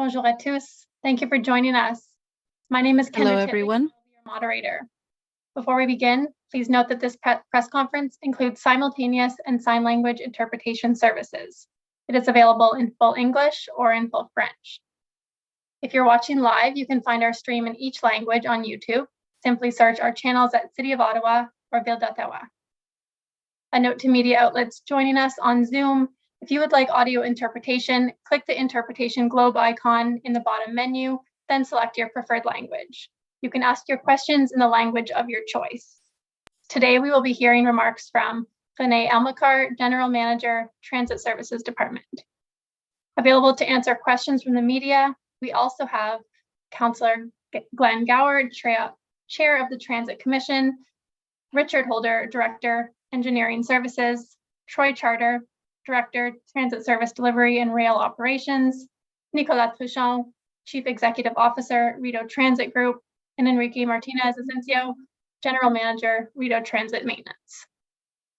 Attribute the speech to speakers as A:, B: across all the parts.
A: Bonjour à tous. Thank you for joining us. My name is Kendra
B: Hello,
A: Titley,
B: everyone.
A: and I'll be your moderator. Before we begin, please note that this press conference includes simultaneous and sign language interpretation services. It is available in full English or in full French. If you're watching live, you can find our stream in each language on YouTube. Simply search our channels at City of Ottawa or Ville d'Ottawa. A note to media outlets joining us on Zoom: if you would like audio interpretation, click the interpretation globe icon in the bottom menu, then select your preferred language. You can ask your questions in the language of your choice. Today, we will be hearing remarks from Renee Almacar, General Manager, Transit Services Department. Available to answer questions from the media, we also have Councillor Glenn Gower, Chair of the Transit Commission, Richard Holder, Director, Engineering Services, Troy Charter, Director, Transit Service Delivery and Rail Operations, Nicolas Truchon, Chief Executive Officer, Rideau Transit Group, and Enrique Martinez Asencio, General Manager, Rideau Transit Maintenance.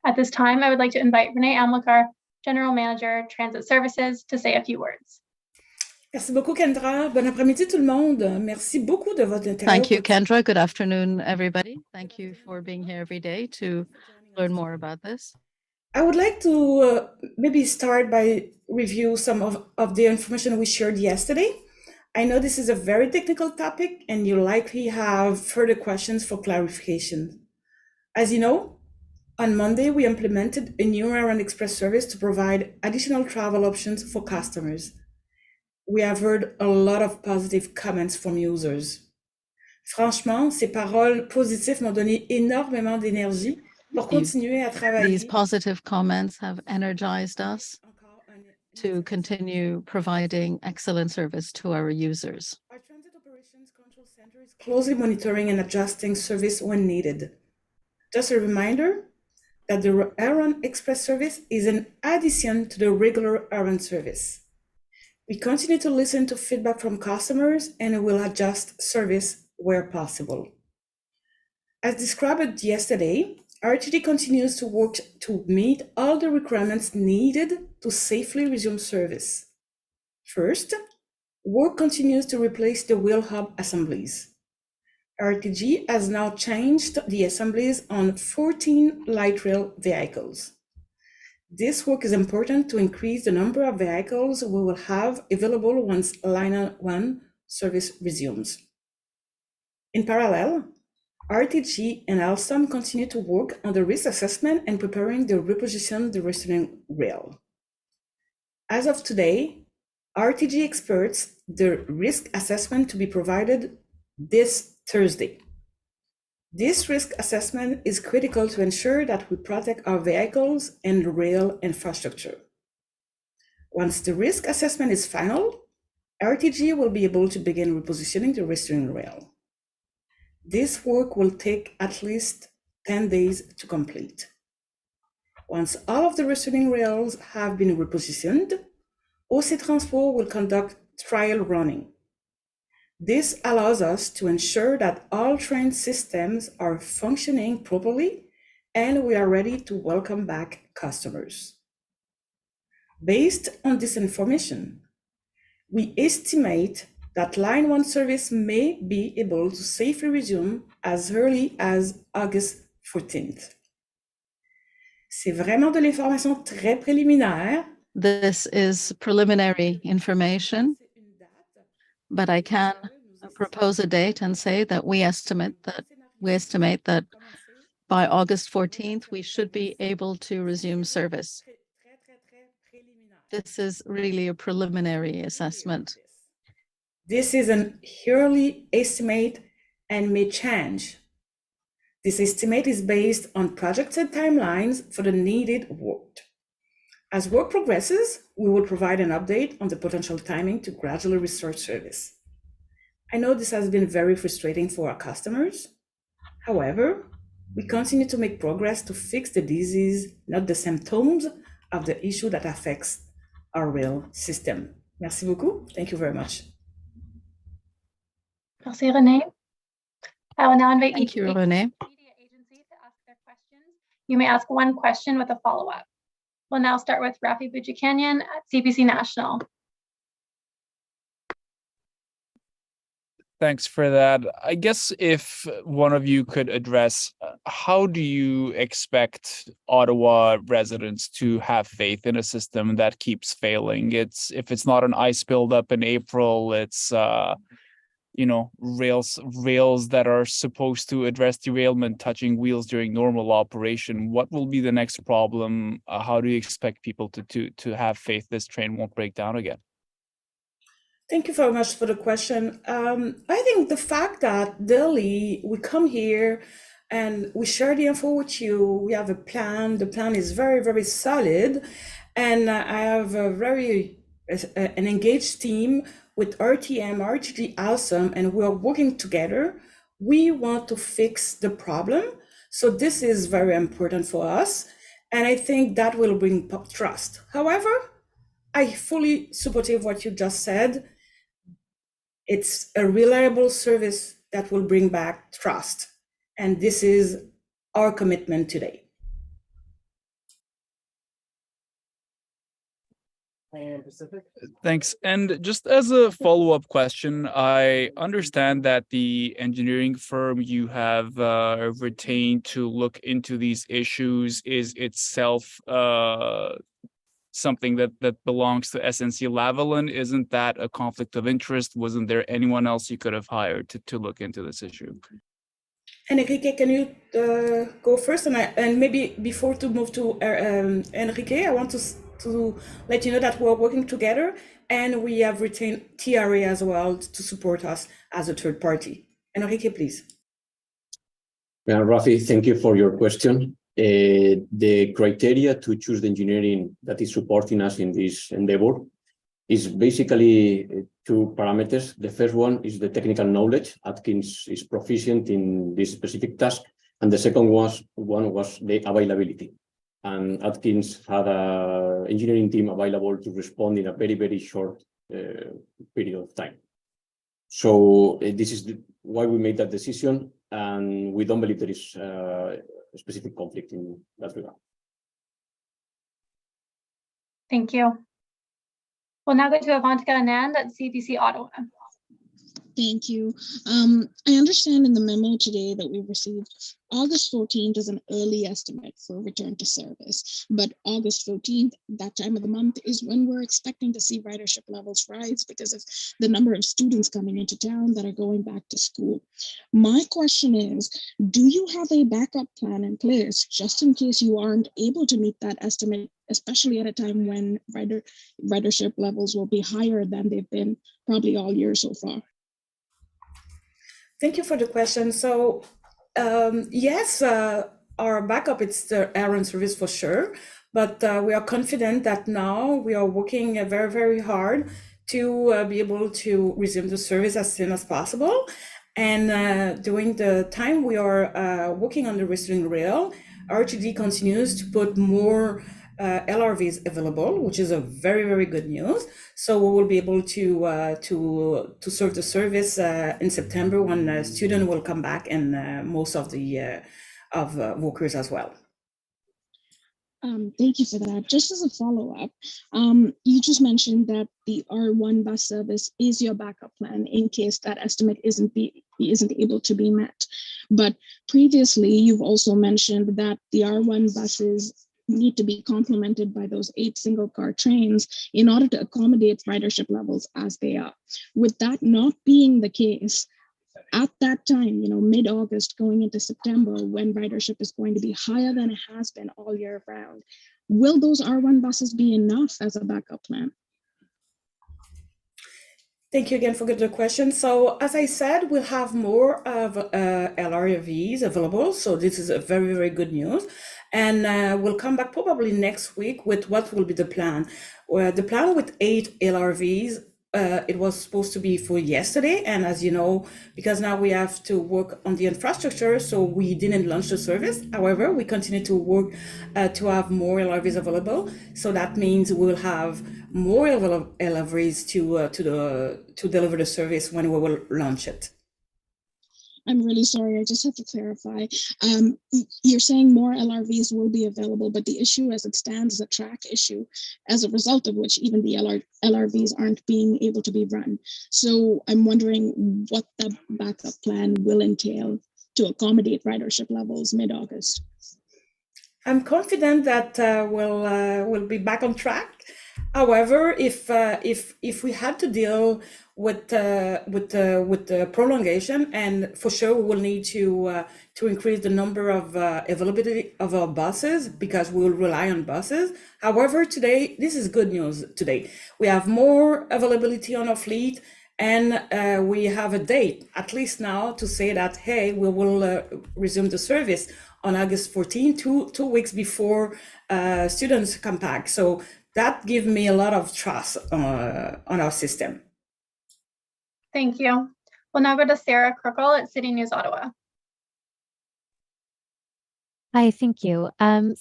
A: At this time, I would like to invite Renee Almacar, General Manager, Transit Services, to say a few words.
C: Merci beaucoup, Kendra. Bon après-midi, tout le monde. Merci beaucoup de votre intérêt.
B: Thank you, Kendra. Good afternoon, everybody. Thank you for being here every day to learn more about this.
C: I would like to maybe start by review some of the information we shared yesterday. I know this is a very technical topic and you likely have further questions for clarification. As you know, on Monday, we implemented a new Aran Express service to provide additional travel options for customers. We have heard a lot of positive comments from users. Franchement, ces paroles positives m'ont donné énormément d'énergie pour continuer à travailler.
B: These positive comments have energized us to continue providing excellent service to our users.
C: Our Transit Operations Control Center is closely monitoring and adjusting service when needed. Just a reminder that the Aran Express service is an addition to the regular Aran service. We continue to listen to feedback from customers and will adjust service where possible. As described yesterday, RTD continues to work to meet all the requirements needed to safely resume service. First, work continues to replace the wheel hub assemblies. RTG has now changed the assemblies on 14 light rail vehicles. This work is important to increase the number of vehicles we will have available once Line 1 service resumes. In parallel, RTG and Alstom continue to work on the risk assessment and preparing to reposition the returning rail. As of today, RTG expects the risk assessment to be provided this Thursday. This risk assessment is critical to ensure that we protect our vehicles and rail infrastructure. Once the risk assessment is final, RTG will be able to begin repositioning the returning rail. This work will take at least 10 days to complete. Once all of the returning rails have been repositioned, OC Transpo will conduct trial running. This allows us to ensure that all train systems are functioning properly and we are ready to welcome back customers. Based on this information, we estimate that Line 1 service may be able to safely resume as early as August 14th. C'est vraiment de l'information très préliminaire.
B: This is preliminary information, but I can propose a date and say that we estimate that by August 14th, we should be able to resume service. This is really a preliminary assessment.
C: This is an early estimate and may change. This estimate is based on projected timelines for the needed work. As work progresses, we will provide an update on the potential timing to gradually restore service. I know this has been very frustrating for our customers. However, we continue to make progress to fix the disease, not the symptoms of the issue that affects our rail system. Merci beaucoup. Thank you very much.
A: Merci, Renee. I will now invite
B: Thank you, Renee.
A: media agency to ask their questions. You may ask one question with a follow-up. We'll now start with Rafi Buchanan at CBC National.
D: Thanks for that. I guess if one of you could address how do you expect Ottawa residents to have faith in a system that keeps failing? It's if it's not an ice buildup in April, it's rails that are supposed to address derailment touching wheels during normal operation. What will be the next problem? How do you expect people to have faith this train won't break down again?
C: Thank you very much for the question. I think the fact that daily we come here and we share the info with you, we have a plan. The plan is very, very solid. And I have an engaged team with RTM, RTD Awesome, and we're working together. We want to fix the problem. So this is very important for us. And I think that will bring trust. However, I fully support what you just said. It's a reliable service that will bring back trust. And this is our commitment today.
D: Thanks. And just as a follow-up question, I understand that the engineering firm you have retained to look into these issues is itself something that belongs to SNC-Lavalin. Isn't that a conflict of interest? Wasn't there anyone else you could have hired to look into this issue?
C: Enrique, can you go first? And maybe before to move to Enrique, I want to let you know that we're working together and we have retained TRA as well to support us as a third party. Enrique, please.
E: Rafi, thank you for your question. The criteria to choose the engineering that is supporting us in this endeavor is basically two parameters. The first one is the technical knowledge. Atkins is proficient in this specific task. And the second one was the availability. And Atkins had an engineering team available to respond in a very, very short period of time. So this is why we made that decision. And we don't believe there is a specific conflict in that regard.
A: Thank you. We'll now go to Avantika Anand at CBC Ottawa.
F: Thank you. I understand in the memo today that we received August 14th is an early estimate for return to service, but August 14th, that time of the month, is when we're expecting to see ridership levels rise because of the number of students coming into town that are going back to school. My question is, do you have a backup plan in place just in case you aren't able to meet that estimate, especially at a time when ridership levels will be higher than they've been probably all year so far?
C: Thank you for the question. So yes, our backup, it's the Aran service for sure, but we are confident that now we are working very, very hard to be able to resume the service as soon as possible. And during the time we are working on the Restoring Rail, RTD continues to put more LRVs available, which is a very, very good news. So we will be able to serve the service in September when students will come back and most of the workers as well.
F: Thank you for that. Just as a follow-up, you just mentioned that the R1 bus service is your backup plan in case that estimate isn't able to be met. But previously, you've also mentioned that the R1 buses need to be complemented by those 8 single car trains in order to accommodate ridership levels as they are. With that not being the case, at that time, mid-August going into September, when ridership is going to be higher than it has been all year round, will those R1 buses be enough as a backup plan?
C: Thank you again for the question. So as I said, we'll have more of LRVs available. So this is a very, very good news. And we'll come back probably next week with what will be the plan. The plan with 8 LRVs, it was supposed to be for yesterday. And as you know, because now we have to work on the infrastructure, so we didn't launch the service. However, we continue to work to have more LRVs available. So that means we'll have more LRVs to deliver the service when we will launch it.
F: I'm really sorry. I just have to clarify. You're saying more LRVs will be available, but the issue as it stands is a track issue, as a result of which even the LRVs aren't being able to be run. So I'm wondering what the backup plan will entail to accommodate ridership levels mid-August.
C: I'm confident that we'll be back on track. However, if we had to deal with the prolongation, and for sure we will need to increase the number of availability of our buses, because we will rely on buses. However, today this is good news. Today we have more availability on our fleet, and we have a date, at least now, to say that, hey, we will resume the service on August 14, 2 weeks before students come back. So that gives me a lot of trust on our system.
A: Thank you. We'll now go to Sarah Kirkle at City News Ottawa.
G: Hi, thank you.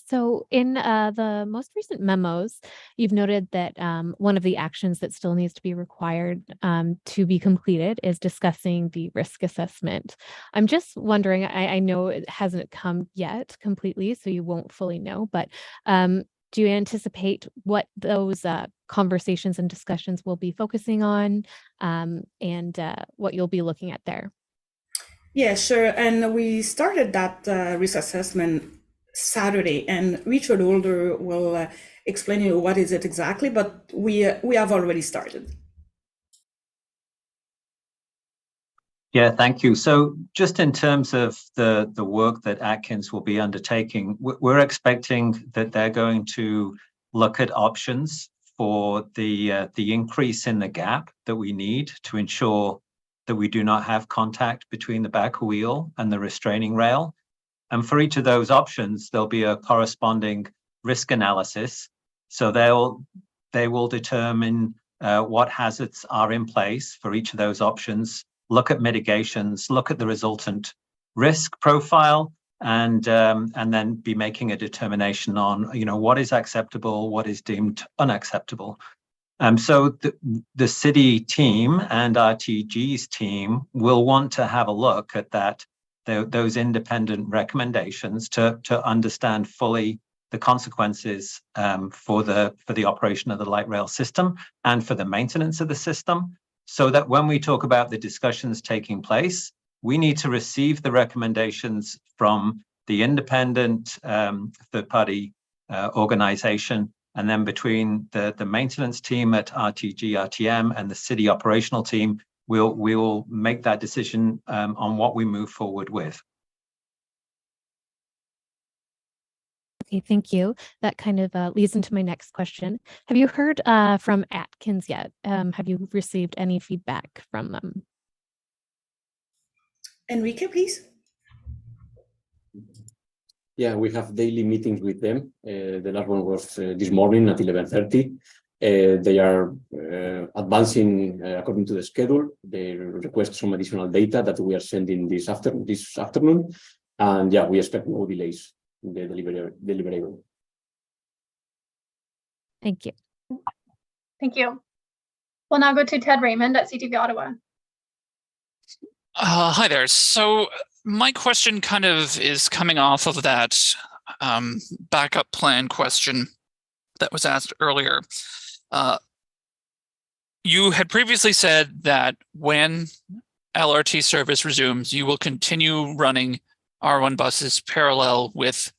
G: So in the most recent memos, you've noted that one of the actions that still needs to be required to be completed is discussing the risk assessment. I'm just wondering, I know it hasn't come yet completely, so you won't fully know, but do you anticipate what those conversations and discussions will be focusing on, and what you'll be looking at there?
C: Yeah, sure. And we started that risk assessment Saturday, and Richard Holder will explain you what is it exactly, but we have already started.
H: Yeah, thank you. So just in terms of the work that Atkins will be undertaking, we're expecting that they're going to look at options for the increase in the gap that we need to ensure that we do not have contact between the back wheel and the restraining rail. And for each of those options, there'll be a corresponding risk analysis. So they will determine what hazards are in place for each of those options, look at mitigations, look at the resultant risk profile, and then be making a determination on, what is acceptable, what is deemed unacceptable. So the city team and RTG's team will want to have a look at those independent recommendations to understand fully the consequences for the operation of the light rail system and for the maintenance of the system, so that when we talk about the discussions taking place, we need to receive the recommendations from the independent third-party organization. And then between the maintenance team at RTG, RTM, and the city operational team, we will make that decision on what we move forward with.
G: Okay, thank you. That kind of leads into my next question. Have you heard from Atkins yet? Have you received any feedback from them?
C: Enrique, please.
E: Yeah, we have daily meetings with them. The last one was this morning at 11:30. They are advancing according to the schedule. They request some additional data that we are sending this afternoon. And yeah, we expect no delays in the deliverable.
G: Thank you.
A: Thank you. We'll now go to Ted Raymond at CTV Ottawa.
I: Hi there. So my question kind of is coming off of that backup plan question that was asked earlier. You had previously said that when LRT service resumes, you will continue running R1 buses parallel with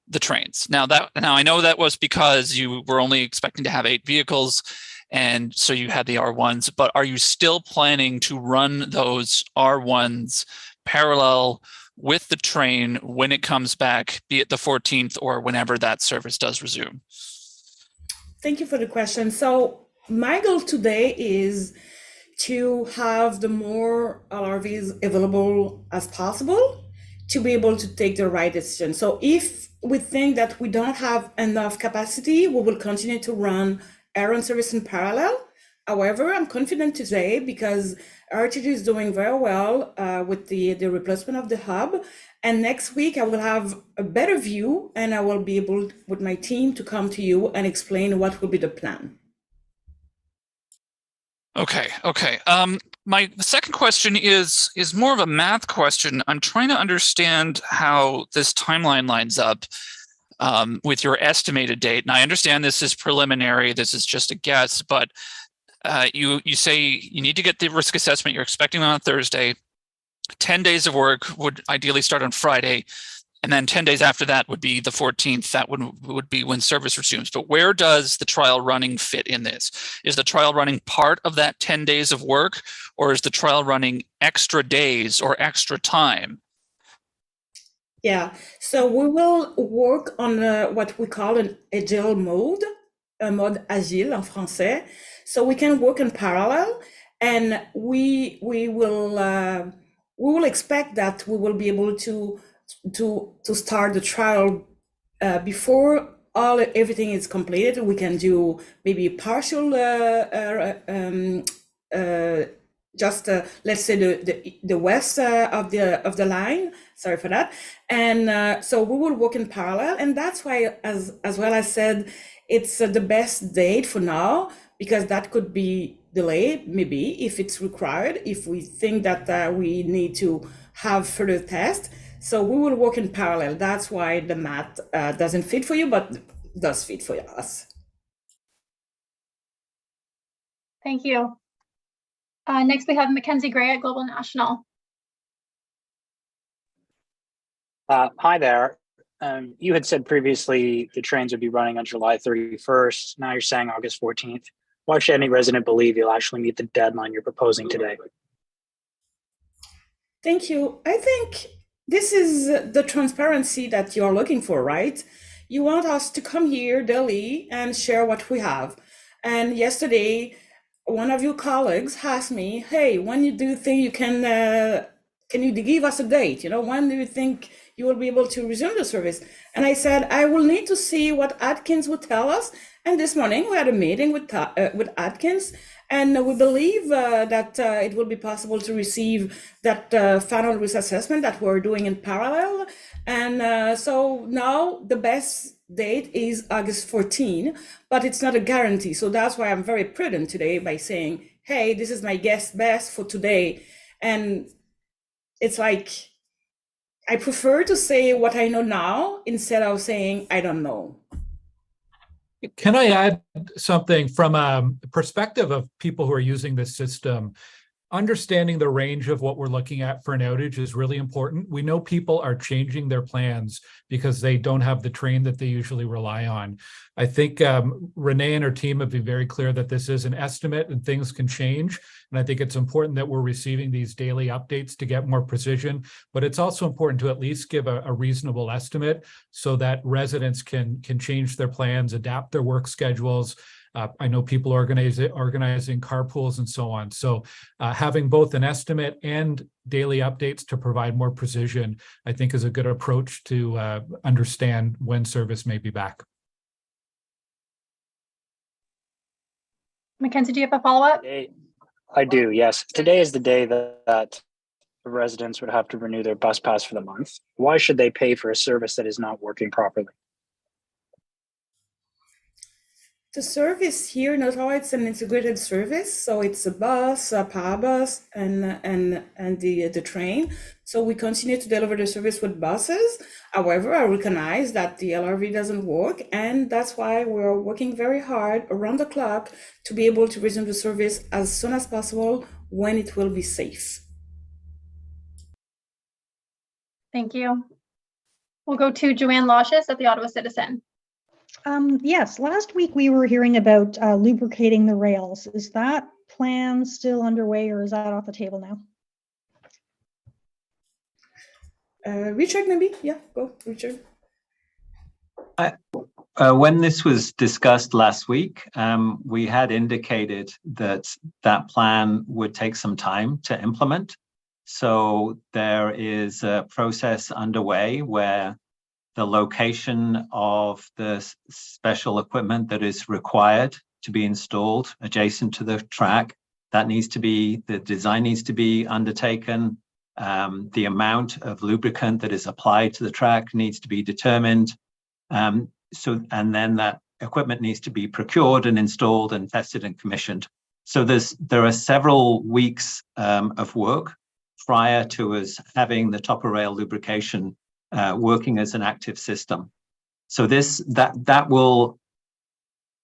I: the trains. Now I know that was because you were only expecting to have 8 vehicles, and so you had the R1s, but are you still planning to run those R1s parallel with the train when it comes back, be it the 14th or whenever that service does resume?
C: Thank you for the question. So my goal today is to have the more LRVs available as possible to be able to take the right decision. So if we think that we don't have enough capacity, we will continue to run R1 service in parallel. However, I'm confident today because RTG is doing very well with the replacement of the hub. And next week, I will have a better view and I will be able, with my team, to come to you and explain what will be the plan.
I: Okay. My second question is more of a math question. I'm trying to understand how this timeline lines up with your estimated date. And I understand this is preliminary, this is just a guess, but you say you need to get the risk assessment you're expecting on Thursday. 10 days of work would ideally start on Friday. And then 10 days after that would be the 14th. That would be when service resumes. But where does the trial running fit in this? Is the trial running part of that 10 days of work, or is the trial running extra days or extra time?
C: Yeah, so we will work on what we call an agile mode, un mode agile en français. So we can work in parallel, and we will expect that we will be able to start the trial before everything is completed. We can do maybe a partial just let's say the west of the line. Sorry for that. And so we will work in parallel, and that's why, as well as said, it's the best date for now, because that could be delayed maybe if it's required, if we think that we need to have further tests. So we will work in parallel. That's why the math doesn't fit for you, but does fit for us.
A: Thank you. Next, we have Mackenzie Gray at Global National.
J: Hi there. You had said previously the trains would be running on July 31st. Now you're saying August 14th. Why should any resident believe you'll actually meet the deadline you're proposing today?
C: Thank you. I think this is the transparency that you're looking for, right? You want us to come here daily and share what we have. And yesterday, one of your colleagues asked me, hey, when do you think you can you give us a date? When do you think you will be able to resume the service? And I said, I will need to see what Atkins would tell us. And this morning we had a meeting with Atkins, and we believe that it will be possible to receive that final risk assessment that we're doing in parallel. And so now the best date is August 14, but it's not a guarantee. So that's why I'm very prudent today by saying, hey, this is my best for today. And it's like, I prefer to say what I know now instead of saying I don't know.
K: Can I add something from a perspective of people who are using this system? Understanding the range of what we're looking at for an outage is really important. We know people are changing their plans because they don't have the train that they usually rely on. I think Renee and her team have been very clear that this is an estimate and things can change. And I think it's important that we're receiving these daily updates to get more precision, but it's also important to at least give a reasonable estimate so that residents can change their plans, adapt their work schedules. I know people organizing carpools and so on. So having both an estimate and daily updates to provide more precision, I think, is a good approach to understand when service may be back.
A: Mackenzie, do you have a follow-up?
J: I do, yes. Today is the day that the residents would have to renew their bus pass for the month. Why should they pay for a service that is not working properly?
C: The service here, not all, it's an integrated service. So it's a bus, a power bus, and the train. So we continue to deliver the service with buses. However, I recognize that the LRV doesn't work, and that's why we're working very hard around the clock to be able to resume the service as soon as possible when it will be safe.
A: Thank you. We'll go to Joanne Lashes at the Ottawa Citizen.
L: Yes, last week we were hearing about lubricating the rails. Is that plan still underway, or is that off the table now?
C: Richard, maybe? Yeah, go, Richard.
H: When this was discussed last week, we had indicated that plan would take some time to implement. So there is a process underway where the location of the special equipment that is required to be installed adjacent to the track, the design needs to be undertaken. The amount of lubricant that is applied to the track needs to be determined. And then that equipment needs to be procured and installed and tested and commissioned. So there are several weeks of work prior to us having the top of rail lubrication working as an active system. So that will,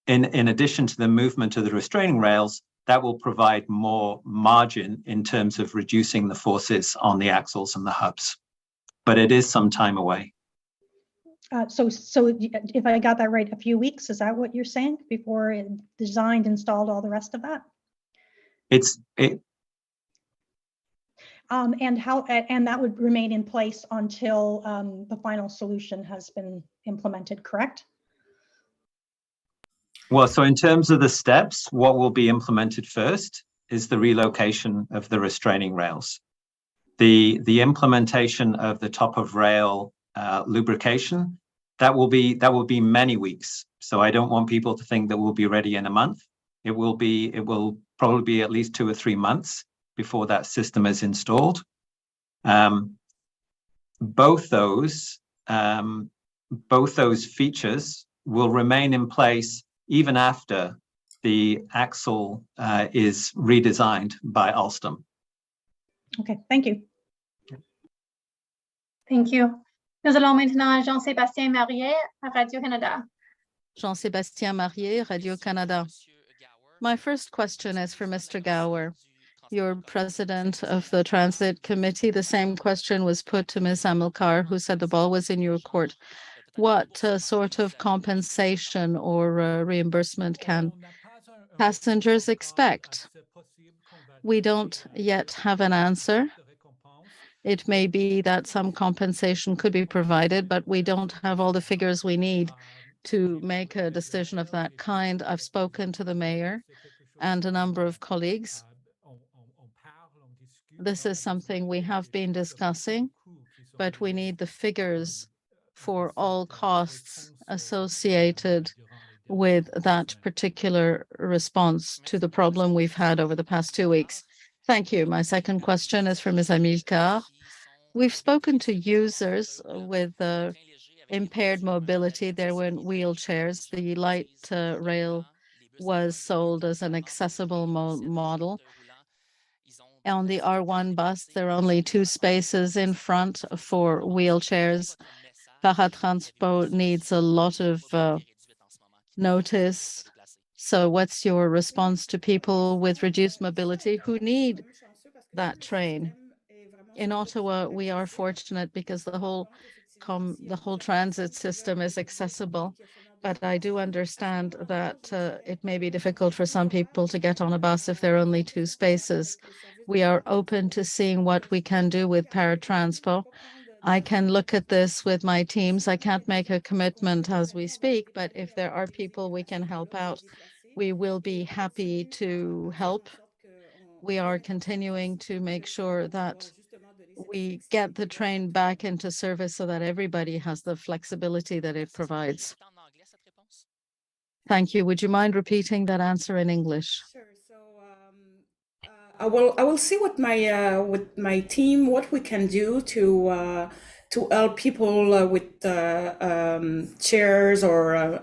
H: in addition to the movement of the restraining rails, that will provide more margin in terms of reducing the forces on the axles and the hubs. But it is some time away.
L: So if I got that right, a few weeks, is that what you're saying, before it designed, installed, all the rest of that? And that would remain in place until the final solution has been implemented, correct?
H: Well, so in terms of the steps, what will be implemented first is the relocation of the restraining rails. The implementation of the top of rail lubrication, that will be many weeks. So I don't want people to think that we'll be ready in a month. It will probably be at least 2 or 3 months before that system is installed. Both those features will remain in place even after the axle is redesigned by Alstom.
L: Okay, thank you.
A: Thank you. Nous allons maintenant à Jean-Sébastien Marier à Radio-Canada.
B: Jean-Sébastien Marier, Radio-Canada. My first question is for Mr. Gower. You're president of the Transit Committee. The same question was put to Ms. Amilcar, who said the ball was in your court. What sort of compensation or reimbursement can passengers expect? We don't yet have an answer. It may be that some compensation could be provided, but we don't have all the figures we need to make a decision of that kind. I've spoken to the mayor and a number of colleagues. This is something we have been discussing, but we need the figures for all costs associated with that particular response to the problem we've had over the past 2 weeks. Thank you. My second question is for Ms. Amilcar. We've spoken to users with impaired mobility. They were in wheelchairs. The light rail was sold as an accessible model. On the R1 bus, there are only 2 spaces in front for wheelchairs. Transpo needs a lot of notice. So what's your response to people with reduced mobility who need that train? In Ottawa, we are fortunate because the whole transit system is accessible, but I do understand that it may be difficult for some people to get on a bus if there are only 2 spaces. We are open to seeing what we can do with Transpo. I can look at this with my teams. I can't make a commitment as we speak, but if there are people we can help out, we will be happy to help. We are continuing to make sure that we get the train back into service so that everybody has the flexibility that it provides. Thank you. Would you mind repeating that answer in English?
C: Sure. So I will see with my team what we can do to help people with chairs or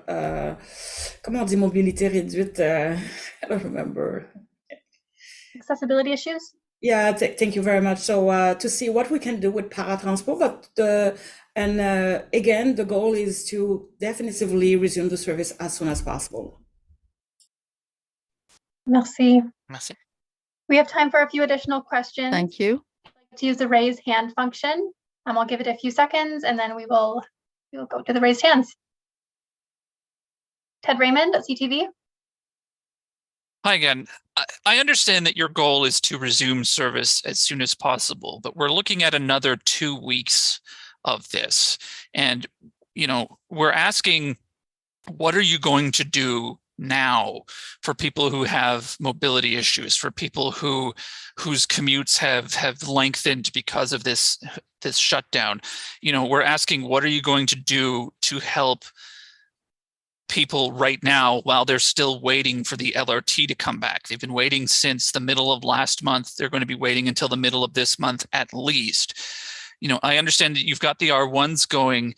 C: comment on dit mobilité réduite? I don't remember.
A: Accessibility issues?
C: Yeah, thank you very much. So to see what we can do with Paratranspo, but again, the goal is to definitively resume the service as soon as possible.
A: Merci.
I: Merci.
A: We have time for a few additional questions.
B: Thank you.
A: To use the raise hand function. I'll give it a few seconds and then we will go to the raised hands. Ted Raymond at CTV.
I: Hi again. I understand that your goal is to resume service as soon as possible, but we're looking at another 2 weeks of this. And, we're asking, what are you going to do now for people who have mobility issues, for people whose commutes have lengthened because of this shutdown? We're asking, what are you going to do to help people right now while they're still waiting for the LRT to come back? They've been waiting since the middle of last month. They're going to be waiting until the middle of this month at least. I understand that you've got the R1s going,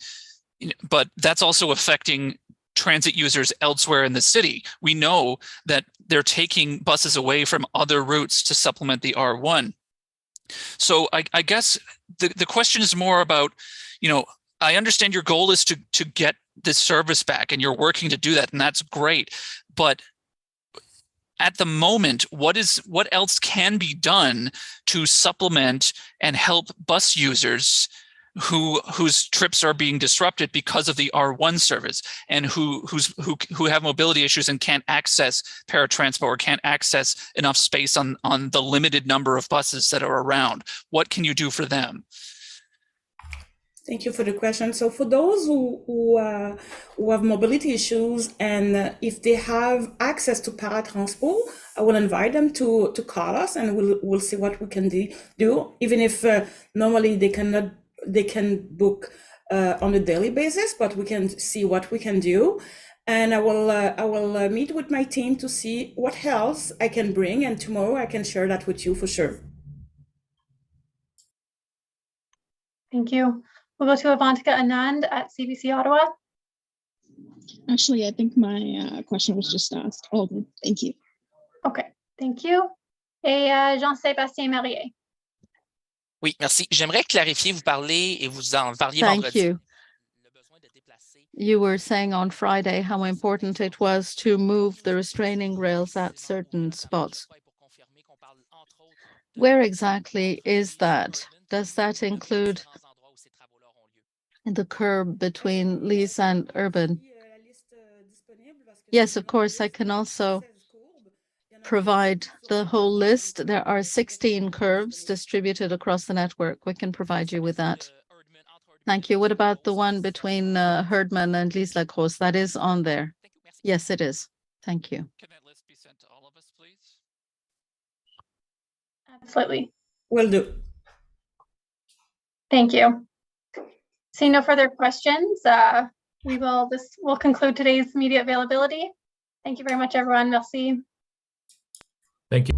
I: but that's also affecting transit users elsewhere in the city. We know that they're taking buses away from other routes to supplement the R1. So I guess the question is more about, I understand your goal is to get this service back, and you're working to do that, and that's great. But at the moment, what else can be done to supplement and help bus users whose trips are being disrupted because of the R1 service, and who have mobility issues and can't access paratransport or can't access enough space on the limited number of buses that are around? What can you do for them?
C: Thank you for the question. So for those who have mobility issues, and if they have access to paratransport, I will invite them to call us, and we'll see what we can do. Even if normally they can book on a daily basis, but we can see what we can do. And I will meet with my team to see what else I can bring, and tomorrow I can share that with you for sure.
A: Thank you. We'll go to Avantika Anand at CBC Ottawa.
F: Actually, I think my question was just asked. All good. Thank you.
A: Okay, thank you. Et Jean-Sébastien Marier.
M: Oui, merci. J'aimerais clarifier, vous parlez et vous en parliez
B: Thank
M: vendredi.
B: you. You were saying on Friday how important it was to move the restraining rails at certain spots. Where exactly is that? Does that include the curb between Lise and Urban? Yes, of course. I can also provide the whole list. There are 16 curves distributed across the network. We can provide you with that. Thank you. What about the one between Herdman and Lise Lacrosse? That is on there. Yes, it is. Thank you.
I: Can that list be sent to all of us, please?
A: Absolutely.
C: Will do.
A: Thank you. Seeing no further questions, this will conclude today's media availability. Thank you very much, everyone. Merci.
K: Thank you.